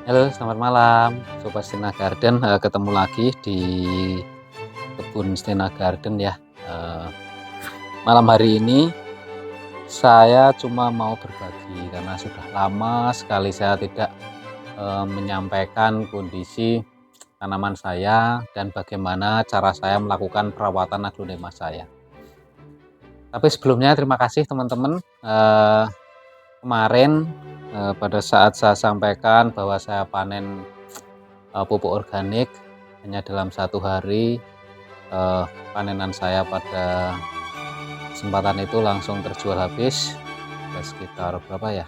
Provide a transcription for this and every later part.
Halo, selamat malam, Sobat Stena Garden. Ketemu lagi di kebun Stena Garden ya. Eee, Malam hari ini saya cuma mau berbagi karena sudah lama sekali saya tidak menyampaikan kondisi tanaman saya dan bagaimana cara saya melakukan perawatan aglonema saya. Tapi sebelumnya terima kasih teman-teman, kemarin, pada saat saya sampaikan bahwa saya panen pupuk organik hanya dalam 1 hari. Panenan saya pada kesempatan itu langsung terjual habis. Ada sekitar berapa ya,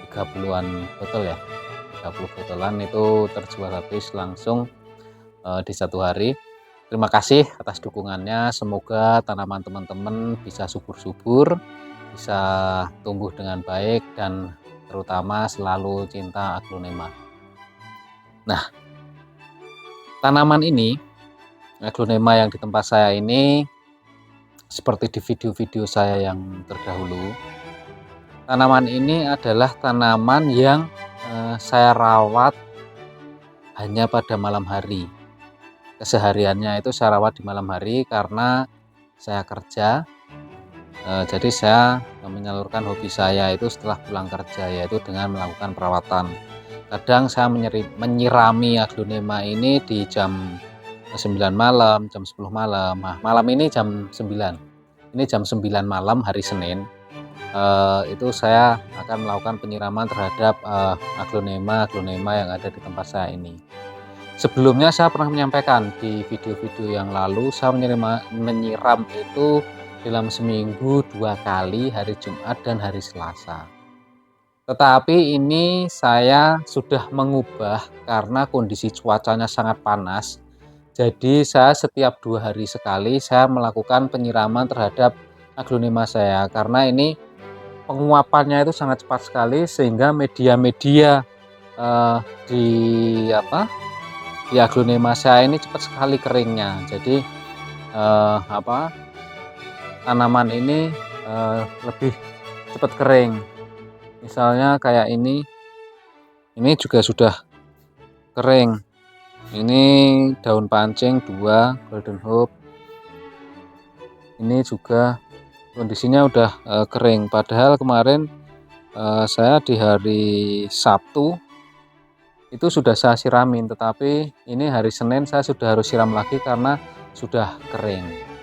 30-an botol ya, 30 botolan itu terjual habis langsung di 1 hari. Terima kasih atas dukungannya, semoga tanaman teman-teman bisa subur-subur, bisa tumbuh dengan baik, dan terutama selalu cinta aglonema. Nah, tanaman ini, aglonema yang di tempat saya ini, seperti di video-video saya yang terdahulu, tanaman ini adalah tanaman yang saya rawat hanya pada malam hari. Kesehariannya itu saya rawat di malam hari karena saya kerja. Jadi saya menyalurkan hobi saya itu setelah pulang kerja, yaitu dengan melakukan perawatan. Kadang saya menyirami aglonema ini di jam 9 malam, jam 10 malam. Nah, malam ini jam 9. Ini jam 9 malam hari Senin. Itu saya akan melakukan penyiraman terhadap aglonema yang ada di tempat saya ini. Sebelumnya saya pernah menyampaikan di video-video yang lalu, saya menyiram itu dalam seminggu 2 kali, hari Jumat dan hari Selasa. Tetapi ini saya sudah mengubah karena kondisi cuacanya sangat panas. Jadi saya setiap 2 hari sekali saya melakukan penyiraman terhadap aglonema saya, karena ini penguapannya itu sangat cepat sekali sehingga media-media di aglonema saya ini cepat sekali keringnya. Jadi tanaman ini lebih cepat kering. Misalnya kayak ini juga sudah kering. Ini daun pancing 2 Golden Hope. Ini juga kondisinya udah kering. Padahal kemarin saya di hari Sabtu itu sudah saya siramin, tetapi ini hari Senin saya sudah harus siram lagi karena sudah kering.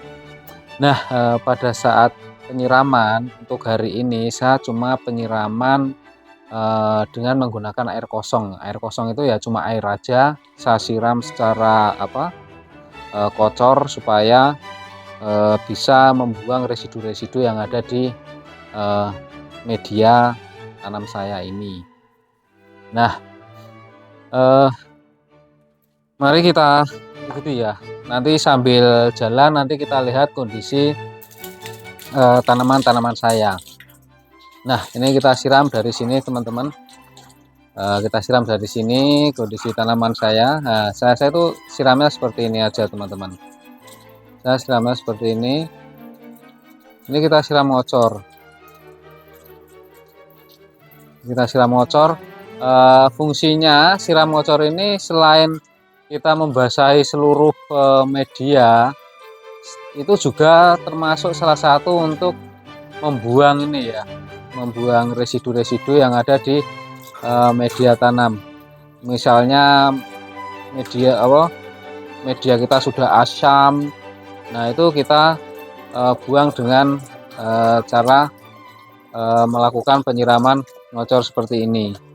Nah, pada saat penyiraman untuk hari ini saya cuma penyiraman dengan menggunakan air kosong. Air kosong itu ya cuma air aja, saya siram secara kocor supaya bisa membuang residu-residu yang ada di media tanam saya ini. Nah, mari kita ikuti ya. Nanti sambil jalan nanti kita lihat kondisi tanaman-tanaman saya. Nah, ini kita siram dari sini teman-teman. Kita siram dari sini kondisi tanaman saya. Nah, saya itu siramnya seperti ini aja teman-teman. Saya siramnya seperti ini. Ini kita siram ngocor. Kita siram ngocor. Fungsinya siram ngocor ini selain kita membasahi seluruh media, itu juga termasuk salah satu untuk membuang ini ya, membuang residu-residu yang ada di media tanam. Misalnya media kita sudah asam, nah itu kita buang dengan cara melakukan penyiraman ngocor seperti ini.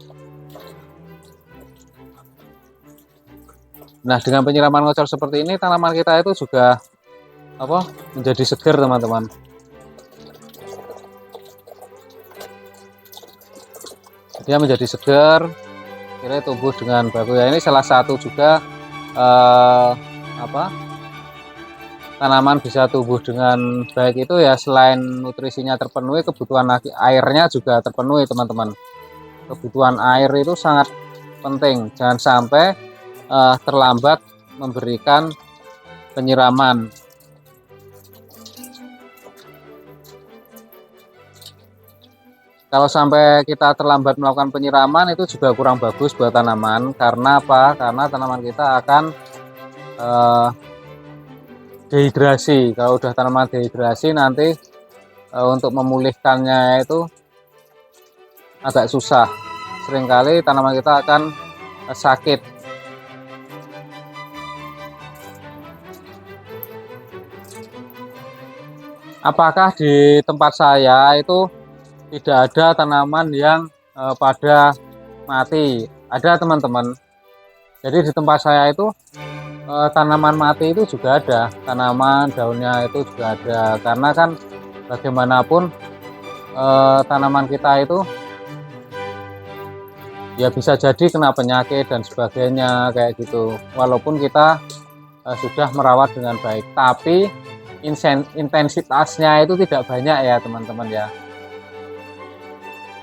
Nah, dengan penyiraman ngocor seperti ini tanaman kita itu juga menjadi segar teman-teman. Dia menjadi segar, kira tumbuh dengan bagus ya. Ini salah satu juga tanaman bisa tumbuh dengan baik itu ya, selain nutrisinya terpenuhi, kebutuhan airnya juga terpenuhi teman-teman. Kebutuhan air itu sangat penting, jangan sampai terlambat memberikan penyiraman. Kalau sampai kita terlambat melakukan penyiraman itu juga kurang bagus buat tanaman. Karena apa? Karena tanaman kita akan dehidrasi. Kalau udah tanaman dehidrasi nanti untuk memulihkannya itu agak susah. Seringkali tanaman kita akan sakit. Apakah di tempat saya itu tidak ada tanaman yang pada mati? Ada teman-teman. Jadi di tempat saya itu tanaman mati itu juga ada, tanaman daunnya itu juga ada. Karena kan bagaimanapun tanaman kita itu ya bisa jadi kena penyakit dan sebagainya kayak gitu. Walaupun kita sudah merawat dengan baik, tapi intensitasnya itu tidak banyak ya teman-teman ya.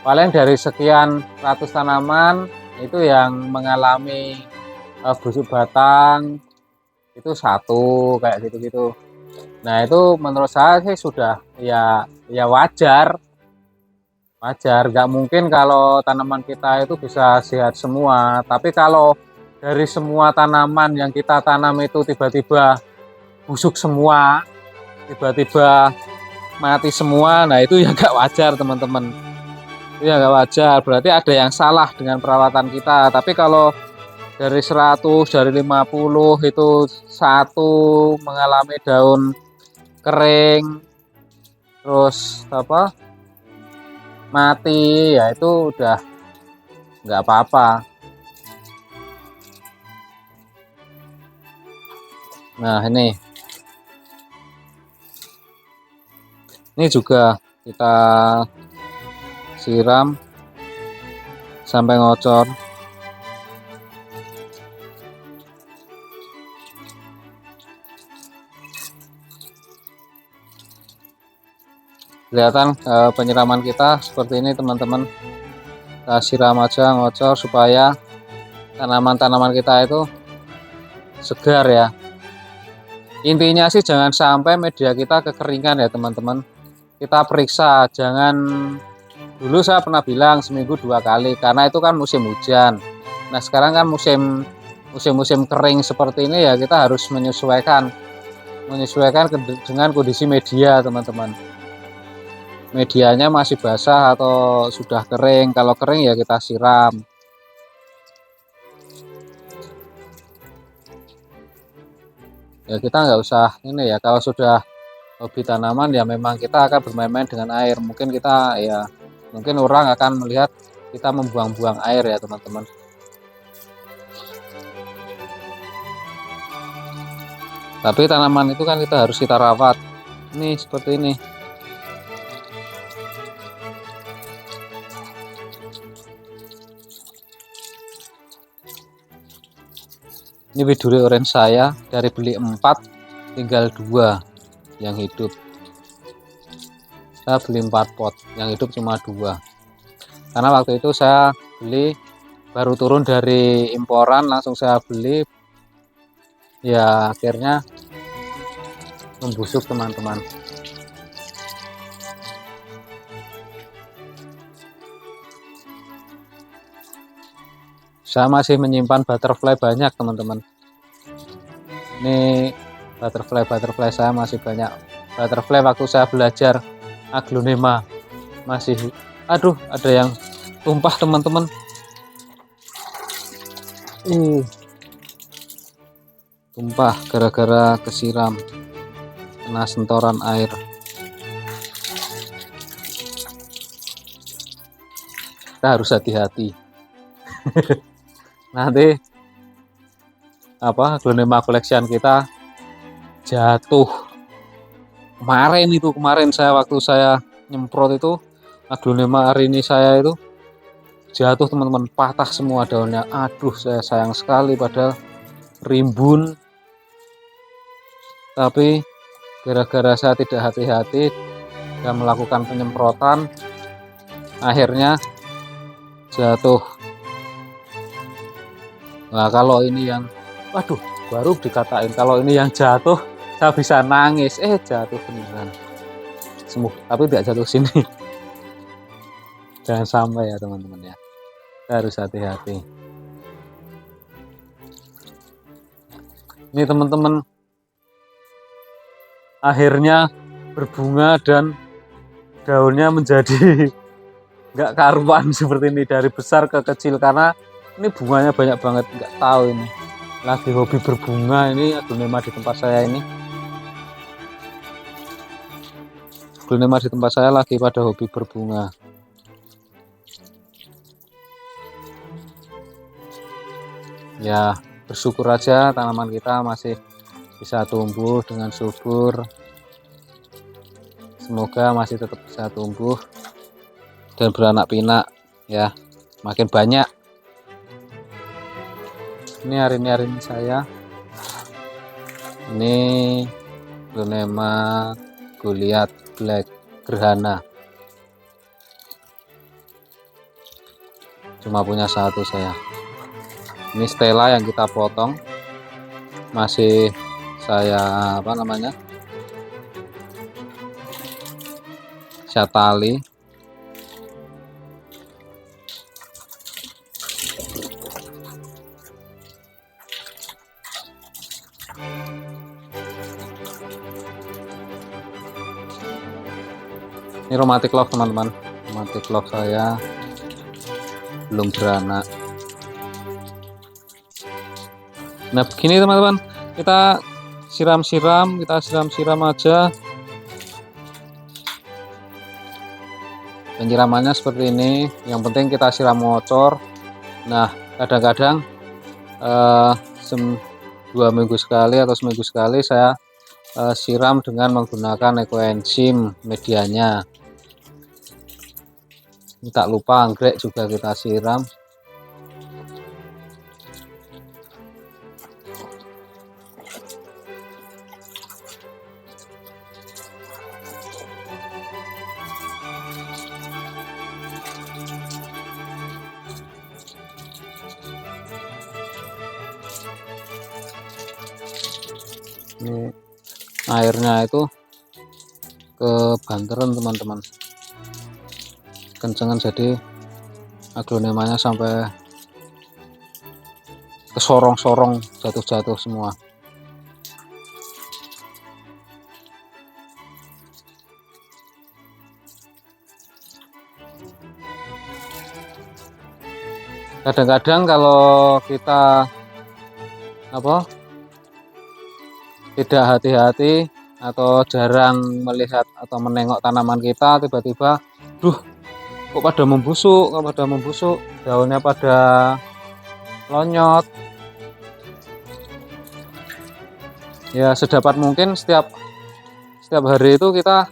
Paling dari sekian ratus tanaman itu yang mengalami busuk batang itu satu kayak gitu-gitu. Nah itu menurut saya sih sudah ya wajar, nggak mungkin kalau tanaman kita itu bisa sehat semua. Tapi kalau dari semua tanaman yang kita tanam itu tiba-tiba busuk semua, tiba-tiba mati semua, nah itu ya nggak wajar teman-teman. Itu ya nggak wajar, berarti ada yang salah dengan perawatan kita. Tapi kalau dari 100, dari 50 itu satu mengalami daun kering, terus apa mati, ya itu udah nggak apa-apa. Nah ini juga kita siram sampai ngocor. Kelihatan penyiraman kita seperti ini teman-teman. Kita siram aja ngocor supaya tanaman-tanaman kita itu segar ya. Intinya sih jangan sampai media kita kekeringan ya teman-teman. Kita periksa, jangan, dulu saya pernah bilang seminggu 2 kali karena itu kan musim hujan. Nah sekarang kan musim kering seperti ini ya, kita harus menyesuaikan dengan kondisi media teman-teman. Medianya masih basah atau sudah kering. Kalau kering ya kita siram. Ya kita nggak usah ini ya, kalau sudah hobi tanaman ya memang kita akan bermain-main dengan air. Mungkin orang akan melihat kita membuang-buang air ya teman-teman. Tapi tanaman itu kan kita harus kita rawat. Ini seperti ini. Ini widuri orange saya, dari beli 4 tinggal 2 yang hidup. Saya beli 4 pot, yang hidup cuma 2. Karena waktu itu saya beli baru turun dari imporan, langsung saya beli. Ya akhirnya membusuk teman-teman. Saya masih menyimpan butterfly banyak teman-teman. Ini butterfly saya masih banyak. Butterfly waktu saya belajar aglonema masih, aduh ada yang tumpah teman-teman. Tumpah gara-gara kesiram, kena sentoran air. Kita harus hati-hati. Nanti aglonema collection kita jatuh. Kemarin saya waktu saya nyemprot itu aglonema arini saya itu jatuh teman-teman, patah semua daunnya. Aduh saya sayang sekali, padahal rimbun. Tapi gara-gara saya tidak hati-hati dan melakukan penyemprotan, akhirnya jatuh. Nah kalau ini yang, waduh, baru dikatain kalau ini yang jatuh saya bisa nangis. Jatuh beneran. Semua, tapi tidak jatuh sini. Jangan sampai ya teman-teman ya, kita harus hati-hati. Ini teman-teman, akhirnya berbunga dan daunnya menjadi nggak karuan seperti ini, dari besar ke kecil, karena ini bunganya banyak banget. Nggak tahu ini lagi hobi berbunga ini aglonema di tempat saya ini. Aglonema di tempat saya lagi pada hobi berbunga. Ya bersyukur aja tanaman kita masih bisa tumbuh dengan subur. Semoga masih tetap bisa tumbuh dan beranak pinak ya, makin banyak. Ini hari-hari saya, ini aglonema Goliath Black Gerhana, cuma punya satu saya. Ini Stella yang kita potong, masih saya saya tali. Ini romantic love teman-teman, romantic love saya belum beranak. Nah begini teman-teman, kita siram-siram aja. Penyiramannya seperti ini, yang penting kita siram ngocor. Nah kadang-kadang 2 minggu sekali atau seminggu sekali saya siram dengan menggunakan ekoenzim medianya. Ini tak lupa anggrek juga kita siram. Ini airnya itu kebanteran teman-teman, kencengan, jadi aglonemanya sampai kesorong-sorong, jatuh-jatuh semua. Kadang-kadang kalau kita tidak hati-hati atau jarang melihat atau menengok tanaman kita, tiba-tiba kok pada membusuk, daunnya pada lonyot. Ya sedapat mungkin setiap hari itu kita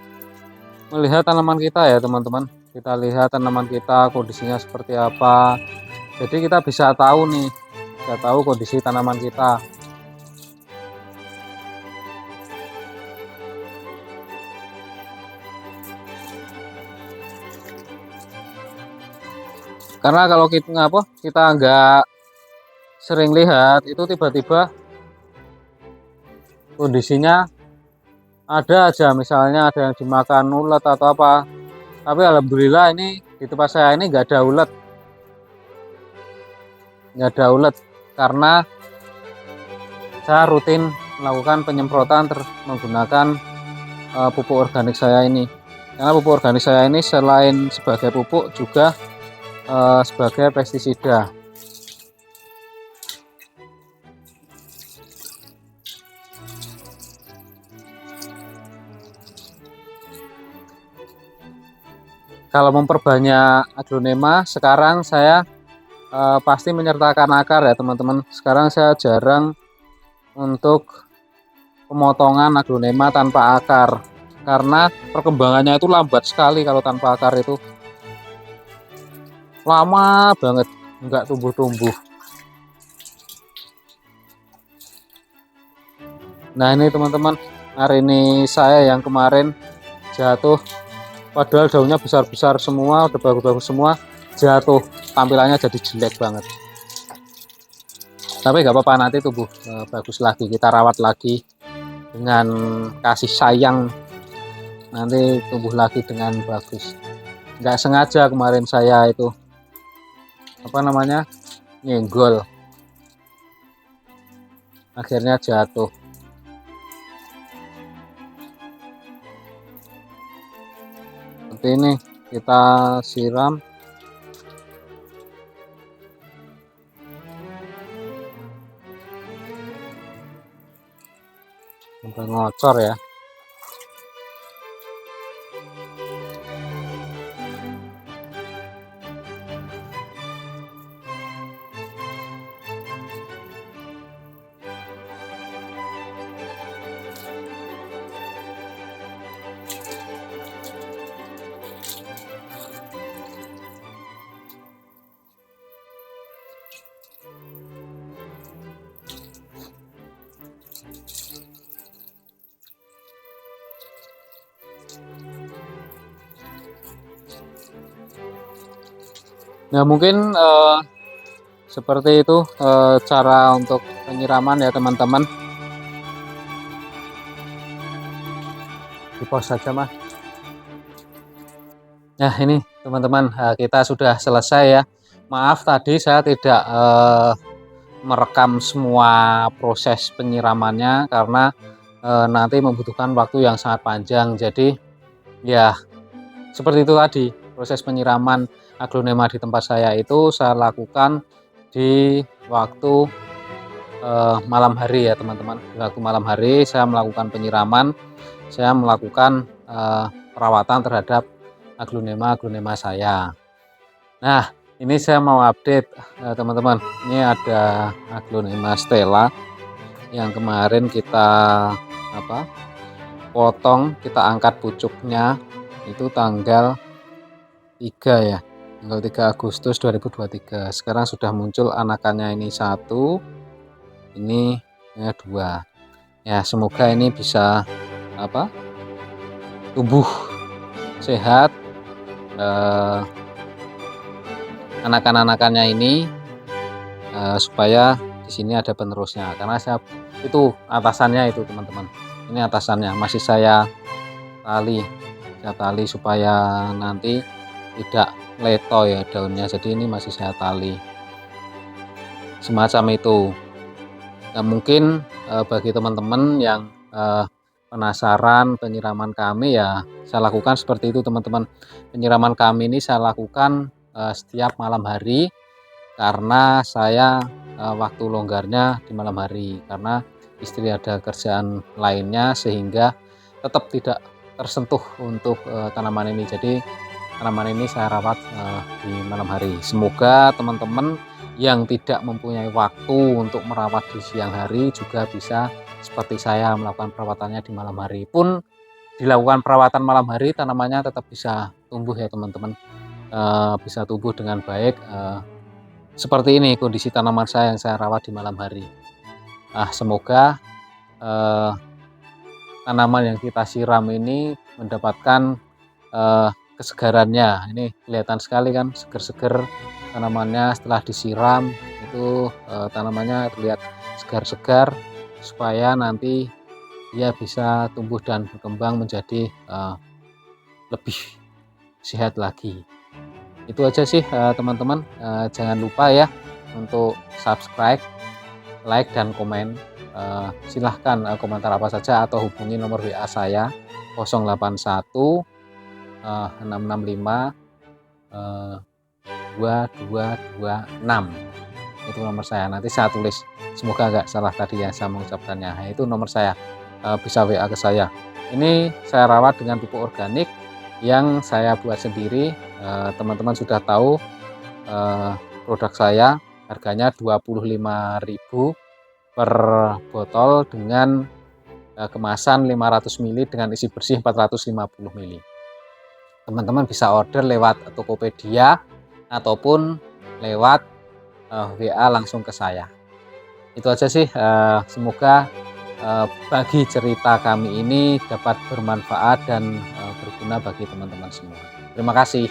melihat tanaman kita ya teman-teman. Kita lihat tanaman kita kondisinya seperti apa, jadi kita bisa tahu kondisi tanaman kita. Karena kalau kita nggak sering lihat, itu tiba-tiba kondisinya ada aja, misalnya ada yang dimakan ulat atau apa. Tapi alhamdulillah ini di tempat saya ini nggak ada ulat, karena saya rutin melakukan penyemprotan menggunakan pupuk organik saya ini. Karena pupuk organik saya ini selain sebagai pupuk juga sebagai pestisida. Kalau memperbanyak aglonema, sekarang saya pasti menyertakan akar ya teman-teman. Sekarang saya jarang untuk pemotongan aglonema tanpa akar, karena perkembangannya itu lambat sekali. Kalau tanpa akar itu lama banget, nggak tumbuh-tumbuh. Nah ini teman-teman, hari ini saya yang kemarin jatuh, padahal daunnya besar-besar semua, udah bagus-bagus semua, jatuh, tampilannya jadi jelek banget. Tapi nggak apa-apa, nanti tumbuh bagus lagi, kita rawat lagi dengan kasih sayang, nanti tumbuh lagi dengan bagus. nggak sengaja kemarin saya itu nyenggol, akhirnya jatuh. Seperti ini kita siram sampai ngocor ya. Nah mungkin seperti itu cara untuk penyiraman ya teman-teman. Di pause saja mas. Nah ini teman-teman kita sudah selesai ya. Maaf tadi saya tidak merekam semua proses penyiramannya karena nanti membutuhkan waktu yang sangat panjang. Jadi ya seperti itu tadi, proses penyiraman aglonema di tempat saya itu saya lakukan di waktu malam hari ya teman-teman. Di waktu malam hari saya melakukan penyiraman, saya melakukan perawatan terhadap aglonema saya. Nah ini saya mau update teman-teman. Ini ada aglonema Stella yang kemarin kita potong, kita angkat pucuknya itu tanggal 3 ya, tanggal 3 Agustus 2023. Sekarang sudah muncul anakannya, ini 1, ini 2 ya. Semoga ini bisa tumbuh sehat anakan-anakannya ini supaya di sini ada penerusnya. Karena saya itu atasannya itu teman-teman, ini atasannya masih saya tali supaya nanti tidak leto ya daunnya. Jadi ini masih saya tali semacam itu. Nah mungkin bagi teman-teman yang penasaran penyiraman kami ya, saya lakukan seperti itu teman-teman. Penyiraman kami ini saya lakukan setiap malam hari karena saya waktu longgarnya di malam hari, karena istri ada kerjaan lainnya sehingga tetap tidak tersentuh untuk tanaman ini. Jadi tanaman ini saya rawat di malam hari. Semoga teman-teman yang tidak mempunyai waktu untuk merawat di siang hari juga bisa seperti saya melakukan perawatannya di malam hari. Pun dilakukan perawatan malam hari, tanamannya tetap bisa tumbuh ya teman-teman, bisa tumbuh dengan baik. Seperti ini kondisi tanaman saya yang saya rawat di malam hari. Semoga tanaman yang kita siram ini mendapatkan kesegarannya. Ini kelihatan sekali kan seger-seger tanamannya setelah disiram itu, tanamannya terlihat segar-segar supaya nanti dia bisa tumbuh dan berkembang menjadi lebih sehat lagi. Itu aja sih teman-teman. Jangan lupa ya untuk subscribe, like dan komen. Silahkan komentar apa saja atau hubungi nomor WA saya 081 665 2226. Itu nomor saya. Nanti saya tulis, semoga nggak salah tadi ya saya mengucapkannya. Nah, itu nomor saya, bisa WA ke saya. Ini saya rawat dengan pupuk organik yang saya buat sendiri. Teman-teman sudah tahu produk saya harganya 25.000 per botol dengan kemasan 500 ml dengan isi bersih 450 ml. Teman-teman bisa order lewat Tokopedia ataupun lewat WA langsung ke saya. Itu aja sih, semoga bagi cerita kami ini dapat bermanfaat dan berguna bagi teman-teman semua. Terima kasih.